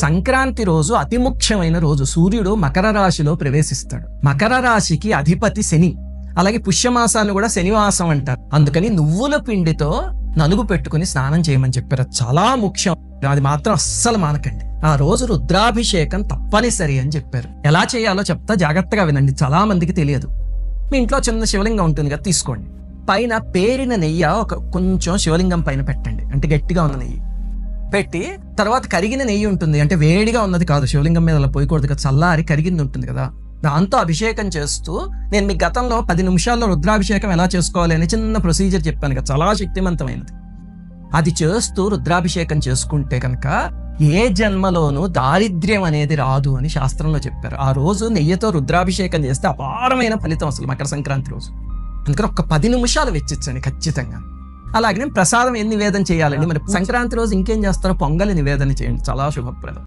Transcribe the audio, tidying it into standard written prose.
సంక్రాంతి రోజు అతి ముఖ్యమైన రోజు. సూర్యుడు మకర రాశిలో ప్రవేశిస్తాడు. మకర రాశికి అధిపతి శని. అలాగే పుష్యమాసాన్ని కూడా శనివాసం అంటారు. అందుకని నువ్వుల పిండితో నలుగు పెట్టుకుని స్నానం చేయమని చెప్పారు. చాలా ముఖ్యం. అది మాత్రం అస్సలు మానకండి. ఆ రోజు రుద్రాభిషేకం తప్పనిసరి అని చెప్పారు. ఎలా చేయాలో చెప్తా, జాగ్రత్తగా వినండి. చాలా మందికి తెలియదు. మీ ఇంట్లో చిన్న శివలింగం ఉంటుంది కదా, తీసుకోండి. పైన పేరిన నెయ్యి కొంచెం శివలింగం పైన పెట్టండి. అంటే గట్టిగా ఉన్న నెయ్యి పెట్టి, తర్వాత కరిగిన నెయ్యి ఉంటుంది, అంటే వేడిగా ఉన్నది కాదు, శివలింగం మీద అలా పోయకూడదు కదా, చల్లారి కరిగింది ఉంటుంది కదా, దాంతో అభిషేకం చేస్తూ, నేను మీకు గతంలో 10 నిమిషాల్లో రుద్రాభిషేకం ఎలా చేసుకోవాలి అని చిన్న ప్రొసీజర్ చెప్పాను కదా, చాలా శక్తివంతమైనది. అది చేస్తూ రుద్రాభిషేకం చేసుకుంటే కనుక ఏ జన్మలోనూ దారిద్ర్యం అనేది రాదు అని శాస్త్రంలో చెప్పారు. ఆ రోజు నెయ్యితో రుద్రాభిషేకం చేస్తే అపారమైన ఫలితం అసలు మకర సంక్రాంతి రోజు. అందుకని ఒక 10 నిమిషాలు వెచ్చించండి ఖచ్చితంగా. అలాగే ప్రసాదం నివేదన చేయాలండి. మరి సంక్రాంతి రోజు ఇంకేం చేస్తారో పొంగలి నివేదన చేయండి, చాలా శుభప్రదం.